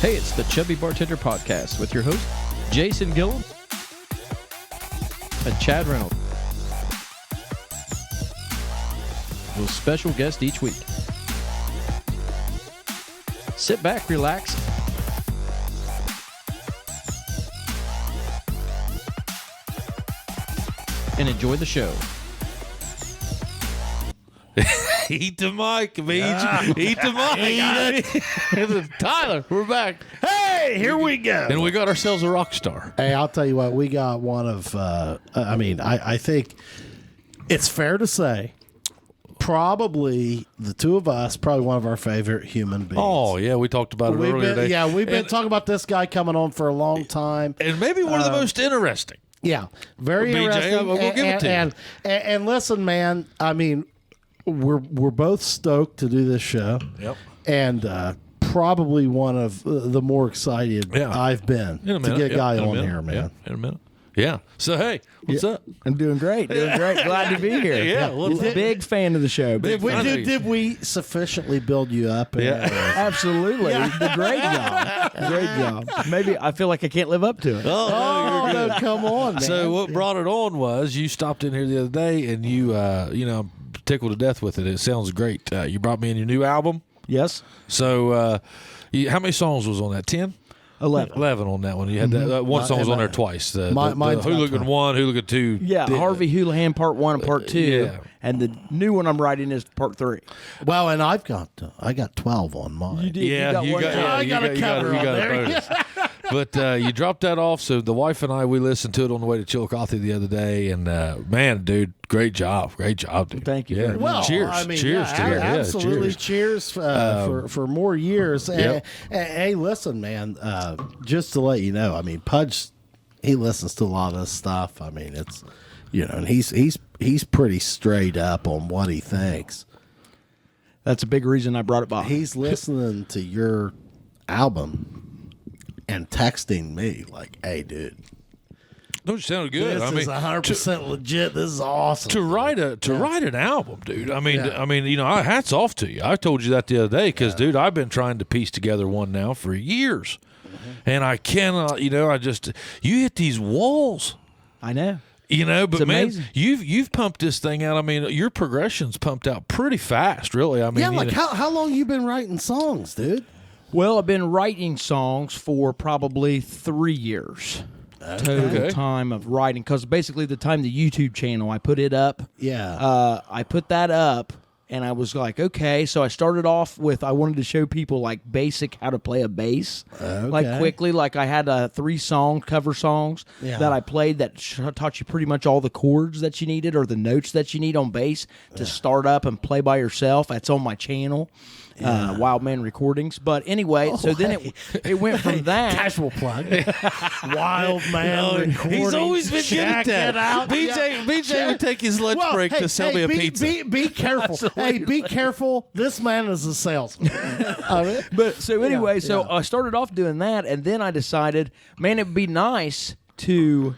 Hey, it's the Chubby Bartender Podcast with your host, Jason Gillum and Chad Reynolds. With a special guest each week. Sit back, relax, and enjoy the show. Eat the mic, Beach. Eat the mic. Tyler, we're back. Hey, here we go. And we got ourselves a rock star. Hey, I'll tell you what, we got one of, I think it's fair to say, probably the two of us, probably one of our favorite human beings. Oh, yeah, we talked about it earlier today. Yeah, we've been talking about this guy coming on for a long time. And maybe one of the most interesting. Yeah, very BJ, interesting. we'll give it to you. And listen, man, I mean, we're both stoked to do this show. Yep. And probably one of the more excited I've been to get a guy on here, man. Yeah, in a minute. Yeah. So, hey, what's up? I'm doing great. Glad to be here. Yeah, what's up? Big fan of the show. Did we sufficiently build you up? Absolutely. Great job. Great job. Maybe I feel like I can't live up to it. Oh, no, come on, man. So what brought it on was you stopped in here the other day and you, I'm tickled to death with it. It sounds great. You brought me in your new album. Yes. So how many songs was on that? 10? 11 on that one. You had that one song was on there twice. The Hooligan 1, Hooligan 2. Yeah, Harvey Houlihan Part 1 and Part 2. Yeah. And the new one I'm writing is Part 3. Well, and I got 12 on mine. You did. Yeah, you got a cover on there. A bonus. But you dropped that off, so the wife and I, we listened to it on the way to Chillicothe the other day, and man, dude, great job, dude. Thank you. Yeah. Well, cheers, I mean, cheers, yeah, to absolutely. Cheers for more years. Yep. Hey, listen, man. Just to let you know, I mean, Pudge, he listens to a lot of this stuff. I mean, it's and he's pretty straight up on what he thinks. That's a big reason I brought it by. He's listening to your album and texting me like, "Hey, dude, Don't you sound good? this is 100% legit. This is awesome." To write an album, dude. I mean, hats off to you. I told you that the other day because, dude, I've been trying to piece together one now for years, and I cannot. You hit these walls. I know. But it's man, amazing. you've pumped this thing out. I mean, your progression's pumped out pretty fast, really. I mean, how long you been writing songs, dude? Well, I've been writing songs for probably 3 years. Total time of writing, because basically the time the YouTube channel, I put it up. Yeah. I put that up, and I was like, okay. So I started off with, I wanted to show people like basic how to play a bass, like quickly. Like I had 3 cover songs that I played that taught you pretty much all the chords that you needed or the notes that you need on bass to start up and play by yourself. That's on my channel. Wildman Recordings, but anyway, so then it went from that casual plug. Wildman Recordings. He's always been good at that. BJ would take his lunch break to sell me a pizza. Be careful. Hey, be careful. This man is a salesman. But so anyway, I started off doing that, and then I decided, man, it'd be nice to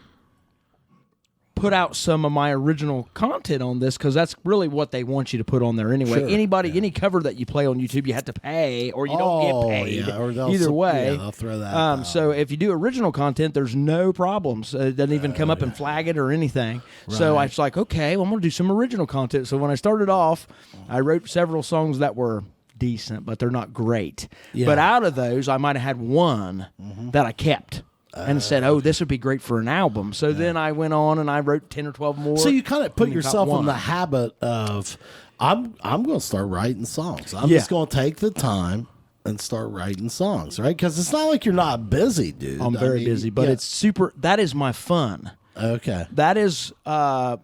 put out some of my original content on this, because that's really what they want you to put on there anyway. Sure. Any cover that you play on YouTube, you have to pay, or you don't get paid. Yeah, or either way, they'll throw that out. So if you do original content, there's no problems. It doesn't even come up and flag it or anything. Right. So I was like, okay, well, I'm going to do some original content. So when I started off, I wrote several songs that were decent, but they're not great. Yeah. But out of those, I might have had one that I kept. And said, "Oh, this would be great for an album." So then I went on and I wrote 10 or 12 more. So you kind of put yourself in the habit of, I'm going to start writing songs. I'm just going to take the time and start writing songs, right? Because it's not like you're not busy, dude. I'm very busy, but it's super. That is my fun. Okay. That is how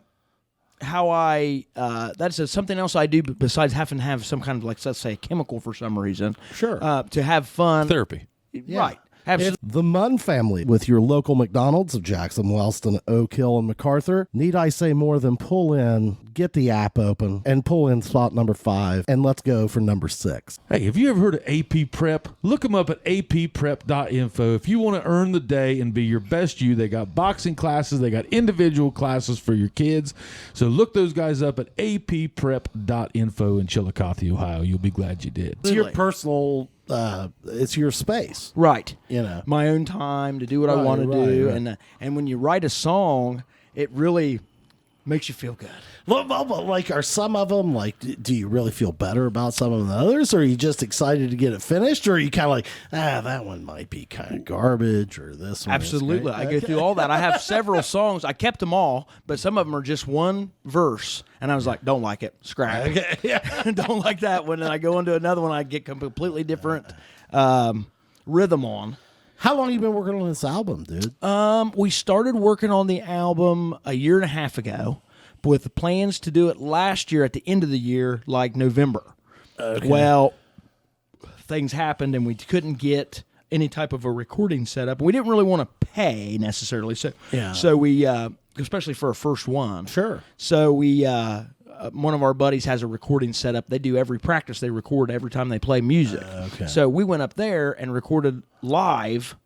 I. That's something else I do besides having to have some kind of, like, let's say, a chemical for some reason. Sure. To have fun. Therapy. Right. It's the Munn family with your local McDonald's of Jackson, Wellston, Oak Hill, and MacArthur. Need I say more than pull in, get the app open, and pull in spot number 5, and let's go for number 6. Hey, have you ever heard of AP Prep? Look them up at apprep.info. If you want to earn the day and be your best you, they got boxing classes, they got individual classes for your kids. So look those guys up at apprep.info in Chillicothe, Ohio. You'll be glad you did. It's your personal it's your space, right? My own time to do what I want to do, right. And when you write a song, it really makes you feel good. Well, like, are some of them, like, do you really feel better about some of the others, or are you just excited to get it finished, or are you kind of like, that one might be kind of garbage, or this one? Absolutely. I go through all that. I have several songs. I kept them all, but some of them are just one verse, and I was like, don't like it. Scrap it. Okay. Yeah. Don't like that one. And I go into another one, I get completely different rhythm on. How long have you been working on this album, dude? We started working on the album a year and a half ago, with plans to do it last year at the end of the year, like November. Okay. Well, things happened and we couldn't get any type of a recording set up. We didn't really want to pay necessarily, so we, especially for a first one. Sure. So we, one of our buddies has a recording set up. They do every practice. They record every time they play music. Okay. So we went up there and recorded live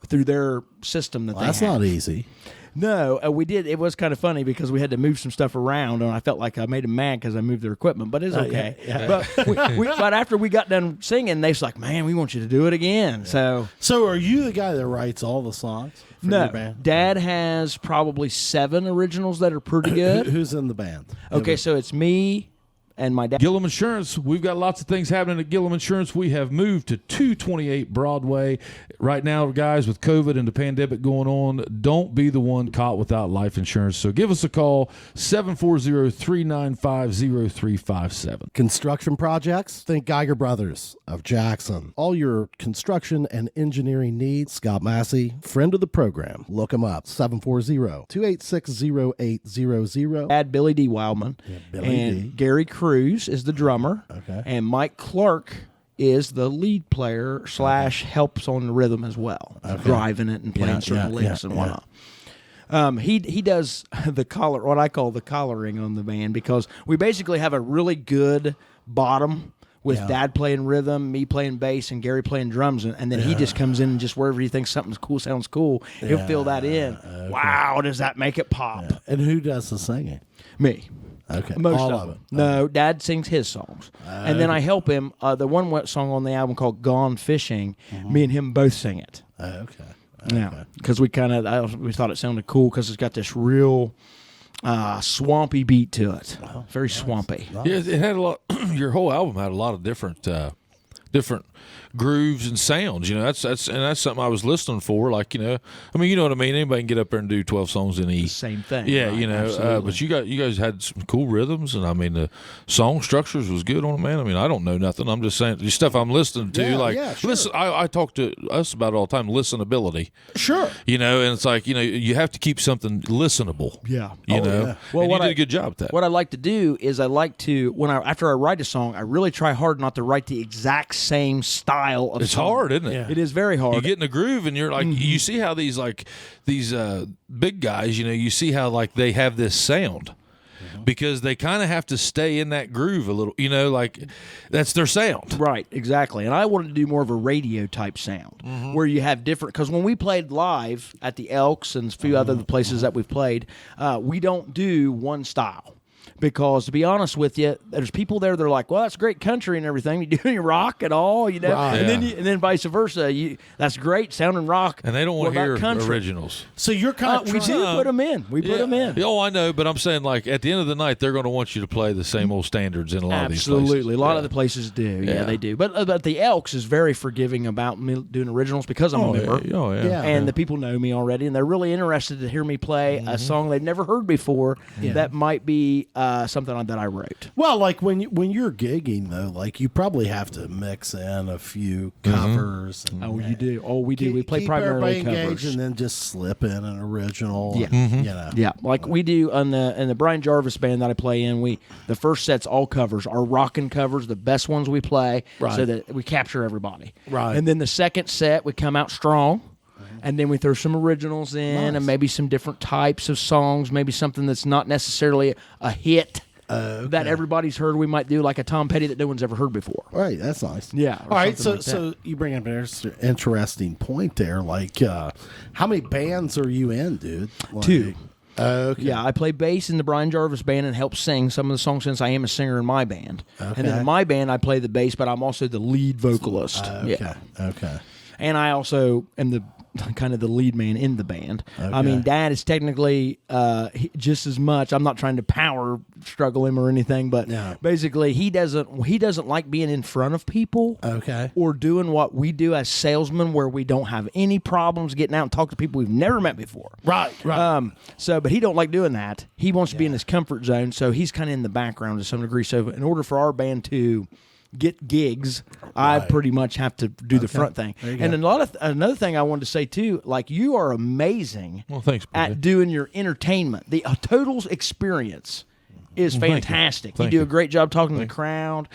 through their system that they That's had. not easy. No, we did. It was kind of funny because we had to move some stuff around, and I felt like I made them mad because I moved their equipment. But it's okay. Yeah. But after we got done singing, they was like, "Man, we want you to do it again." Yeah. So are you the guy that writes all the songs for your band? Dad has probably 7 originals that are pretty good. Who's in the band? Okay, so it's me and my dad. Gillum Insurance, we've got lots of things happening at Gillum Insurance. We have moved to 228 Broadway. Right now, guys, with COVID and the pandemic going on, don't be the one caught without life insurance. So give us a call, 740-395-0357. Construction projects? Think Geiger Brothers of Jackson. All your construction and engineering needs. Scott Massey, friend of the program. Look him up, 740-286-0800. Dad, Billy D. Wildman. Yeah, Billy D. Gary Cruz is the drummer. Okay. And Mike Clark is the lead player / helps on the rhythm as well, driving it and playing certain licks and whatnot. He does what I call the collaring on the band, because we basically have a really good bottom with Dad playing rhythm, me playing bass, and Gary playing drums, and then he just comes in and just wherever he thinks something's cool, sounds cool, he'll fill that in. Okay. Wow, does that make it pop? Yeah. And who does the singing? Me. Okay, most all of it. No, Dad sings his songs, and then I help him. The one song on the album called "Gone Fishing," me and him both sing it. Okay. Yeah, because we thought it sounded cool because it's got this real swampy beat to it. Very swampy. Nice. Yeah, it had a lot. Your whole album had a lot of different grooves and sounds. That's something I was listening for. Like, I mean, you know what I mean. Anybody can get up there and do 12 songs in E. Same thing. Yeah, right? but you guys had some cool rhythms, and I mean the song structures was good on it, man. I mean, I don't know nothing. I'm just saying the stuff I'm listening to. Sure. Listen, I talk to us about it all the time. Listenability. Sure. And it's like you have to keep something listenable. Yeah. Well, and you did a good job at that. What I like to do is after I write a song, I really try hard not to write the exact same style of it's song. hard, isn't it? Yeah. It is very hard. You get in a groove, and you're like, you see how these big guys, you see how like they have this sound. Because they kind of have to stay in that groove a little, like that's their sound. Right, exactly. And I wanted to do more of a radio type sound where you have different, because when we played live at the Elks and a few other places that we've played, we don't do one style. Because to be honest with you, there's people there that are like, well, that's great country and everything. You do any rock at all, Right. and then vice versa. That's great sounding rock, And they don't want to hear country? originals. So you're kind of we do put them in. We put them in. Oh, I know, but I'm saying like at the end of the night, they're going to want you to play the same old standards in a lot of these places. Absolutely, a lot of the places do. Yeah, they do. But the Elks is very forgiving about me doing originals because I'm a member. Yeah. And the people know me already, and they're really interested to hear me play a song they've never heard before that might be something that I wrote. Well, like when you're gigging though, like you probably have to mix in a few covers. And, You do. Oh, we do. We play keep primarily everybody covers. engaged and then just slip in an original. Yeah. And, Yeah, like we do in the Brian Jarvis band that I play in. The first set's all covers, our rockin' covers, the best ones we play, so that we capture everybody. Right. And then the second set, we come out strong. And then we throw some originals in, and maybe some different types of songs, maybe something that's not necessarily a hit. That everybody's heard. We might do like a Tom Petty that no one's ever heard before. Right, that's nice. Yeah. All right, so you bring up an interesting point there. Like, how many bands are you in, dude? Like, 2. Okay. Yeah, I play bass in the Brian Jarvis band and help sing some of the songs since I am a singer in my band. Okay. And then in my band, I play the bass, but I'm also the lead vocalist. Okay. Okay. And I also am the kind of the lead man in the band. Okay. I mean, Dad is technically just as much. I'm not trying to power struggle him or anything, but basically he doesn't like being in front of people. Okay. Or doing what we do as salesmen, where we don't have any problems getting out and talk to people we've never met before. Right. But he don't like doing that. He wants to be in his comfort zone, so he's kind of in the background to some degree. So in order for our band to get gigs, I pretty much have to do the front thing. And another thing I wanted to say too, like, you are amazing thanks, at doing your entertainment. The total experience is fantastic. You do a great job talking to the crowd.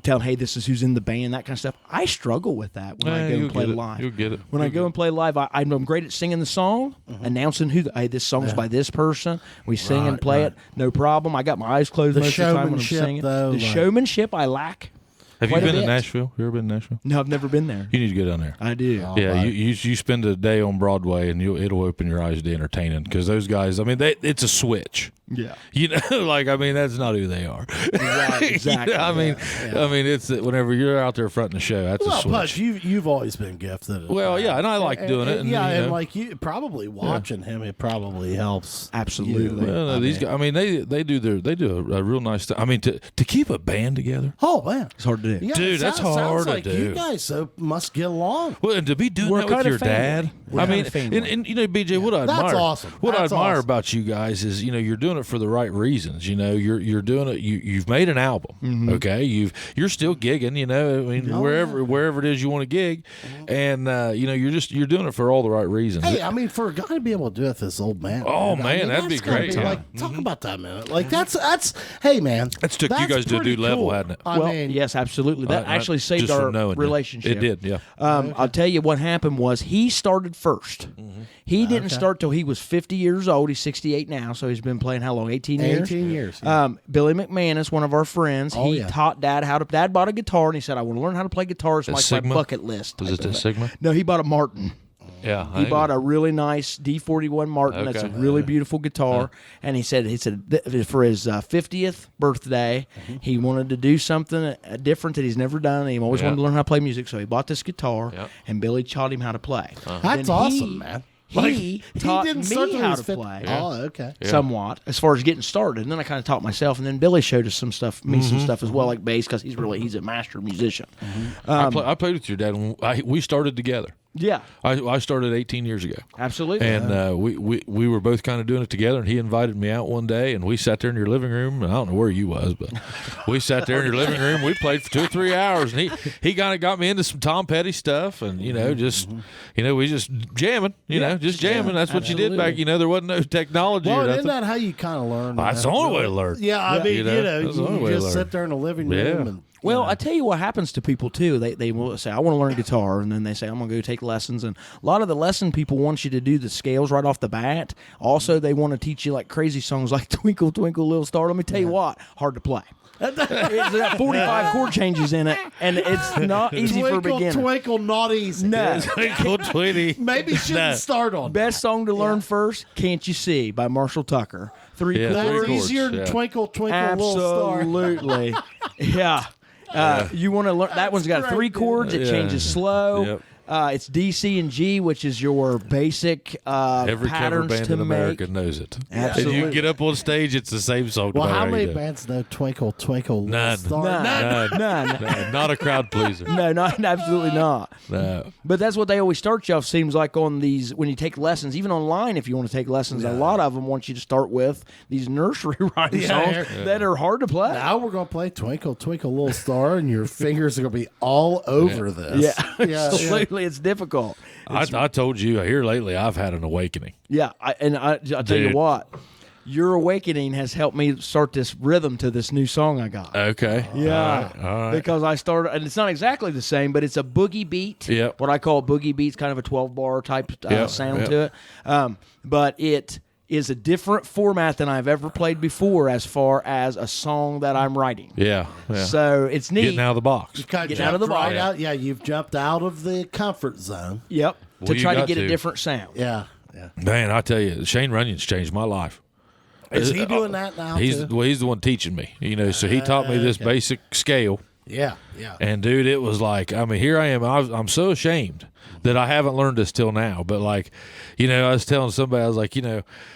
Telling, hey, this is who's in the band, that kind of stuff. I struggle with that when I go and play live. You'll get it. When I go and play live, I'm great at singing the song, announcing hey, this song's by this person. We sing and play it, no problem. I got my eyes closed most of the time when I'm singing. The showmanship I lack. Have you been to Nashville? You ever been to Nashville? No, I've never been there. You need to go down there. I do. Yeah, you spend a day on Broadway, and it'll open your eyes to entertaining, because those guys, I mean, it's a switch. Yeah. That's not who they are. Right, exactly. I mean, it's whenever you're out there fronting the show, that's a switch. Plus, you've always been gifted. Well, yeah, and I like doing it. And like you probably watching him, it probably helps. Absolutely. Well, these guys, I mean, they do a real nice thing. I mean, to keep a band together. Oh man, it's hard to do. Yeah, dude, that's hard to do. You guys must get along. Well, and to be doing that with your dad. I mean, and BJ, what I admire, that's awesome. What I admire about you guys is, you're doing it for the right reasons. You're doing it. You've made an album. Okay, you're still gigging. I mean, wherever it is you want to gig, and you're doing it for all the right reasons. Hey, I mean, for a guy to be able to do it, this old man. Oh man, that'd be great. Talk about that a minute. Like that's hey man, that's took you guys to a new level, hadn't it? Well, yes, absolutely. That actually saved our relationship. It did, yeah. I'll tell you what happened was he started first. He didn't start till he was 50 years old. He's 68 now, so he's been playing how long? 18 years? 18 years. Yeah. Billy McManus, one of our friends, he taught Dad how to. Dad bought a guitar, and he said, I want to learn how to play guitar. It's like my bucket list. Was it a Sigma? No, he bought a Martin. Yeah, he bought a really nice D41 Martin. That's a really beautiful guitar. And he said for his 50th birthday, he wanted to do something different that he's never done. And he always wanted to learn how to play music, so he bought this guitar, and Billy taught him how to play. That's awesome, man. He taught me how to play. Oh, okay. Somewhat, as far as getting started. And then I kind of taught myself. And then Billy showed us some stuff, some stuff as well, like bass, because he's a master musician. I played with your dad, and we started together. Yeah, I started 18 years ago. Absolutely. And we were both kind of doing it together, and he invited me out one day, and we sat there in your living room. I don't know where you was, but we sat there in your living room. We played for 2 or 3 hours, and he kind of got me into some Tom Petty stuff, and we just jamming, just jamming. That's what you did back. There wasn't no technology. Well, isn't that how you kind of learn? That's the only way to learn. Yeah, I mean, you just sit there in the living room and. Well, I tell you what happens to people too. They will say, I want to learn guitar, and then they say, I'm going to go take lessons. And a lot of the lesson people want you to do the scales right off the bat. Also, they want to teach you like crazy songs like Twinkle, Twinkle, Little Star. Let me tell you what, hard to play. It's got 45 chord changes in it, and it's not easy for a beginner. Twinkle, not easy. No. Twinkle, Twitty. Maybe shouldn't start on Best song to learn first, Can't You See, by Marshall Tucker. 3 chords. That's easier than Twinkle, Twinkle, Little Star. Absolutely. Yeah. You want to learn that one's got 3 chords. It changes slow. Yep. It's D, C, and G, which is your basic every cover patterns band to in make. America knows it. Absolutely. And you get up on stage, it's the same song. Well, how many bands know Twinkle, Twinkle, Little Star? None. Not a crowd pleaser. No, absolutely not. No. But that's what they always start you off, seems like, on these, when you take lessons, even online if you want to take lessons, a lot of them want you to start with these nursery rhyme songs that are hard to play. Now we're going to play Twinkle, Twinkle, Little Star, and your fingers are going to be all over this. Yeah, absolutely. It's difficult. I told you here lately I've had an awakening. Yeah, I'll tell you what. Your awakening has helped me start this rhythm to this new song I got. Okay. Yeah. All right. Because I started, and it's not exactly the same, but it's a boogie beat. Yep. What I call a boogie beat, kind of a 12-bar type sound to it. But it is a different format than I've ever played before as far as a song that I'm writing. Yeah. So it's neat. Getting out of the box. Getting out of the box. You've jumped out of the comfort zone. Yep. Well, to try to get a different sound. Yeah. Man, I tell you, Shane Runyon's changed my life. Is he doing that now? He's the one teaching me. So he taught me this basic scale. Yeah. And dude, it was like, I mean, here I am. I'm so ashamed that I haven't learned this till now. But like, I was telling somebody, I was like,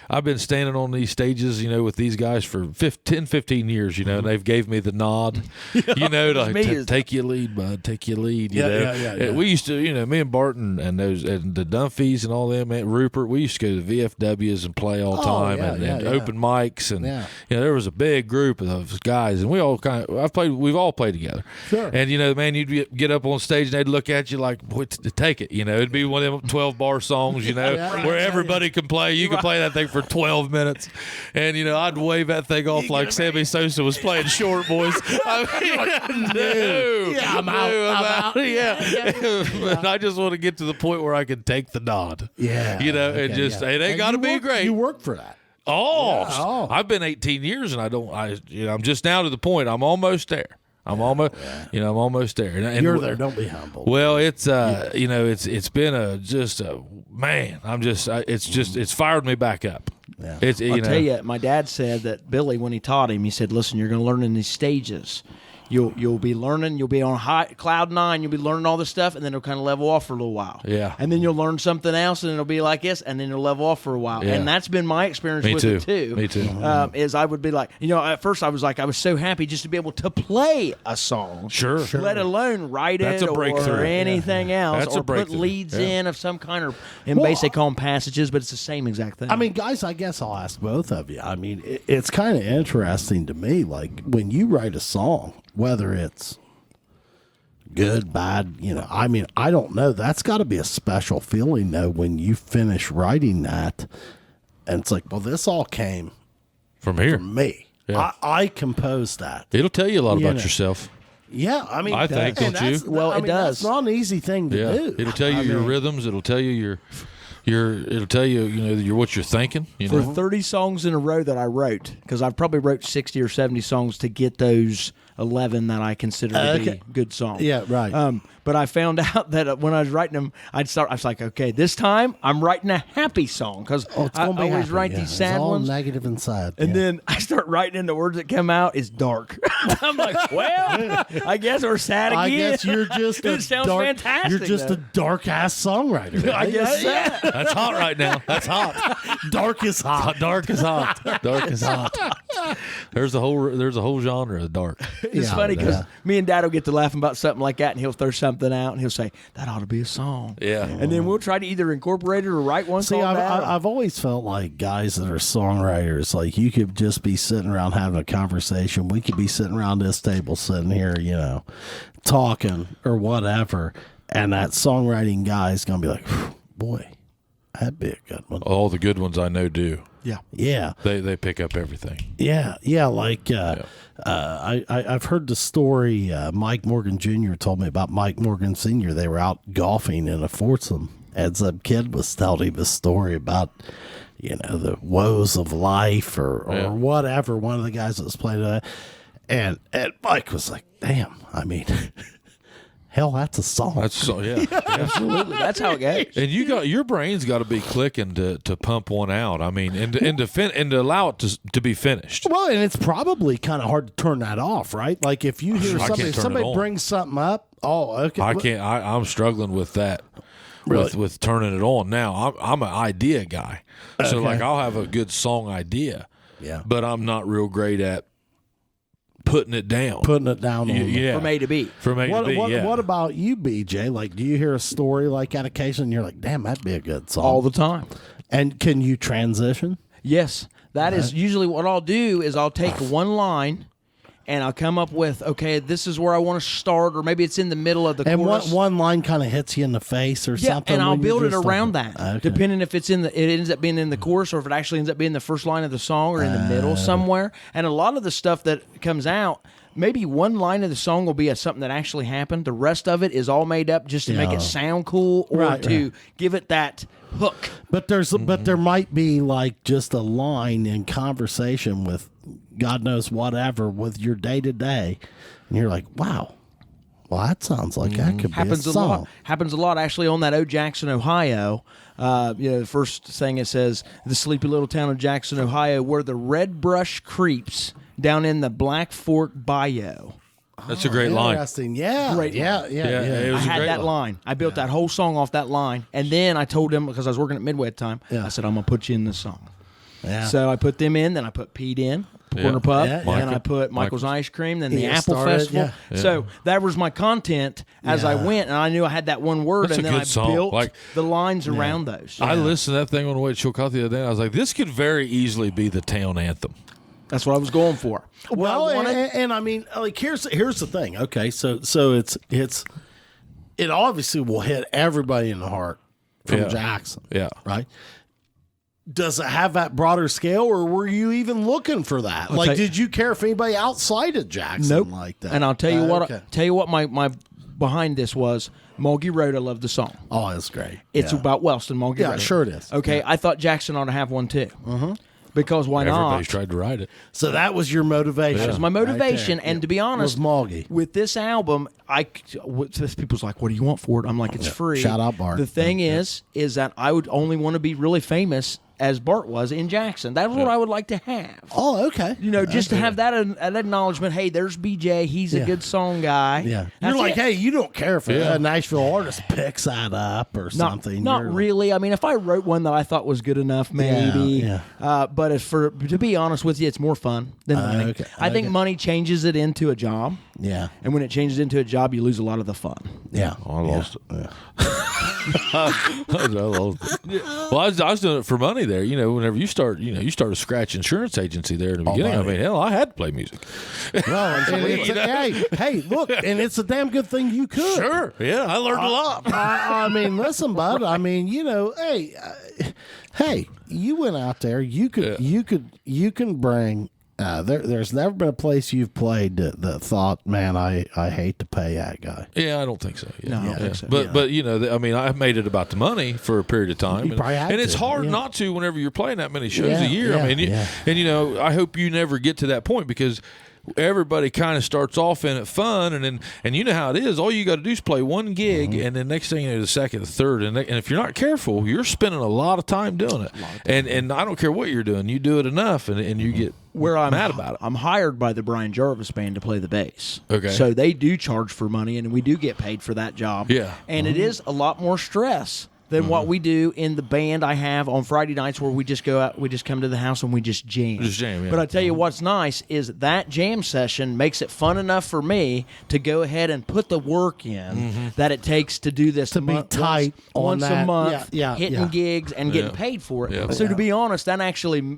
I've been standing on these stages, with these guys for 15 years, and they've gave me the nod, to take your lead, bud, take your lead. Yeah. We used to, me and Barton and the Dunphys and all them, man, Rupert, we used to go to the VFWs and play all the time and open mics. And, there was a big group of guys, and we all we've all played together. Sure. And, man, you'd get up on stage and they'd look at you like, take it. It'd be one of them 12-bar songs, where everybody can play. You can play that thing for 12 minutes. And, I'd wave that thing off like Sammy Sosa was playing Short Boys. I'm out. But I just want to get to the point where I can take the nod. Yeah. It ain't got to be great. You work for that. I've been 18 years and I'm just now to the point. I'm almost there. I'm almost there. And you're there. Don't be humble. Well, it's it's been it's fired me back up. Yeah. I'll tell you, my dad said that Billy, when he taught him, he said, "Listen, you're going to learn in these stages. You'll be learning. You'll be on cloud 9. You'll be learning all this stuff, and then it'll kind of level off for a little while. Yeah. And then you'll learn something else, and it'll be like this, and then it'll level off for a while. Yeah. And that's been my experience with it too. Me too. Is I would be like, at first I was so happy just to be able to play a song. Sure. Let alone write that's it a breakthrough. or anything else, That's or a breakthrough. put leads in of some kind, or basic call passages, but it's the same exact thing. I mean, guys, I guess I'll ask both of you. I mean, it's kind of interesting to me, like when you write a song, whether it's good, bad, I mean, I don't know. That's got to be a special feeling, though, when you finish writing that. And it's like, well, this all came from here. From me. Yeah. I composed that. It'll tell you a lot about yourself. Yeah, I mean, I think, don't you? Well, it does. It's not an easy thing to do. It'll tell you your rhythms. It'll tell you it'll tell you what you're thinking. For 30 songs in a row that I wrote, because I've probably wrote 60 or 70 songs to get those 11 that I consider to be good songs. Yeah, right. But I found out that when I was writing them, I was like, okay, this time I'm writing a happy song, because I always write these sad ones. Negative inside. And then I start writing, and the words that come out is dark. I'm like, well, I guess we're sad again. I guess you're just it sounds fantastic. You're just a dark ass songwriter. Right? I guess so. That's hot right now. That's hot. Dark is hot. Dark is hot. Dark is hot. There's a whole genre of dark. It's funny because me and Dad will get to laughing about something like that, and he'll throw something out, and he'll say, that ought to be a song. Yeah. And then we'll try to either incorporate it or write one. See, I've always felt like guys that are songwriters, like you could just be sitting around having a conversation. We could be sitting around this table sitting here, talking or whatever, and that songwriting guy is going to be like, boy, that'd be a good one. All the good ones I know do. Yeah. They pick up everything. Yeah. Like I've heard the story. Mike Morgan Jr. told me about Mike Morgan Sr. They were out golfing in a foursome, and some kid was telling him a story about the woes of life or whatever. One of the guys that was playing that, and Mike was like, "Damn, I mean." Hell, that's a song. Absolutely. That's how it goes. And your brain's got to be clicking to pump one out. I mean, and to allow it to be finished. Well, and it's probably kind of hard to turn that off, right? Like if you hear somebody brings something up. Oh, okay. I can't. I'm struggling with that. Really? With turning it on. Now I'm an idea guy, so like I'll have a good song idea. Yeah. But I'm not real great at putting it down. From A to B. From A to B, What about you, BJ? Like, do you hear a story like that occasionally and you're like, damn, that'd be a good song? All the time. And can you transition? Yes. That is usually what I'll do is I'll take one line and I'll come up with, okay, this is where I want to start, or maybe it's in the middle of the chorus. And one line kind of hits you in the face or something. And I'll build it around that, depending if it ends up being in the chorus or if it actually ends up being the first line of the song or in the middle somewhere. And a lot of the stuff that comes out, maybe one line of the song will be something that actually happened. The rest of it is all made up just to make it sound cool or to give it that hook. But there might be like just a line in conversation with God knows whatever with your day to day, and you're like, wow, Well, that sounds like that could Happens be a a song. lot. Happens a lot actually on that O Jackson, Ohio. The first thing it says, the sleepy little town of Jackson, Ohio, where the red brush creeps down in the Black Fork Bayou. That's a great line. Interesting. Yeah. Great Yeah. It I was a had great that line. I built that whole song off that line. And then I told him, because I was working at Midway at the time, I said, I'm going to put you in this song. Yeah. So I put them in, then I put Pete in, Corner Pup, Yeah, and I put Michael's Ice Cream, then the Yeah, Apple started, Festival. yeah. So that was my content as I went, and I knew I had that one word, That's and a then good I song. built Like- the lines around those. I listened to that thing on the way to Chillicothe the other day, and I was like, this could very easily be the town anthem. That's what I was going for. Well, I wanted- and I mean, like here's the thing. Okay, so it obviously will hit everybody in the heart from Jackson. Yeah. Right. Does it have that broader scale, or were you even looking for that? Like, did you care if anybody outside of Jackson Nope. like that? And I'll tell you what. Okay. Tell you what. My behind this was Mulgy Road. I love the song. Oh, that's great. It's about Wellston, Mulgy Yeah, Road. sure it is. Okay, I thought Jackson ought to have one too. Mm-hmm. Because why Everybody's not? tried to write it. So that was your motivation. That was my motivation, Right there. and to be honest, Was Mulgy. with this album, people's like, "What do you want for it?" I'm like, "It's free." Shout out, Bart. The thing is that I would only want to be really famous as Bart was in Jackson. That's what I would like to have. Oh, okay. Just to have that an acknowledgement. Hey, there's BJ. He's a good song guy. Yeah. That's You're like, it. hey, you don't care if a Nashville artist picks that up or something. Not You're like- really. I mean, if I wrote one that I thought was good enough, maybe. Yeah. But to be honest with you, it's more fun than money. Okay. I think money changes it into a job. Yeah. And when it changes into a job, you lose a lot of the fun. Yeah. Oh, I lost it. I lost it. Well, I was doing it for money there. Whenever you start a scratch insurance agency there in the beginning. money. I mean, hell, I had to play music. Well, and hey, look, and it's a damn good thing you could. Sure. Yeah, I learned a lot. I mean, listen, bud. I mean, hey, you went out there. You can bring. There's never been a place you've played that thought, man, I hate to pay that guy. Yeah, I don't think so. Yeah. No, I don't think so. But I mean, I made it about the money for a period of time, You probably had and it's to, hard yeah. not to whenever you're playing that many shows Yeah, a year. yeah, I mean, and I hope you never get to that point because everybody kind of starts off in it fun, and you know how it is. All you got to do is play one gig, and then next thing you know, the second, the third, and if you're not careful, you're spending a lot of time doing it. And I don't care what you're doing, you do it enough, and you get mad about it. I'm hired by the Brian Jarvis Band to play the bass. Okay. So they do charge for money, and we do get paid for that job. Yeah. And it is a lot more stress than what we do in the band I have on Friday nights where we just go out, we just come to the house and we just jam. Just jam, yeah. But I tell you what's nice is that jam session makes it fun enough for me to go ahead and put the work in that it takes to do this To be tight on once a that. month, Yeah, hitting gigs and getting paid for it. Yeah. So to be honest, that actually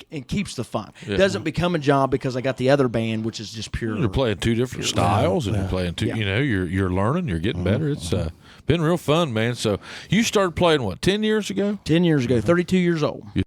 it keeps the fun. Yeah. It doesn't become a job because I got the other band, which is just pure. You're playing two different styles, and you're playing two. Yeah. You're learning, you're getting better. It's been real fun, man. So you started playing what 10 years ago? 10 years ago, 32 years old.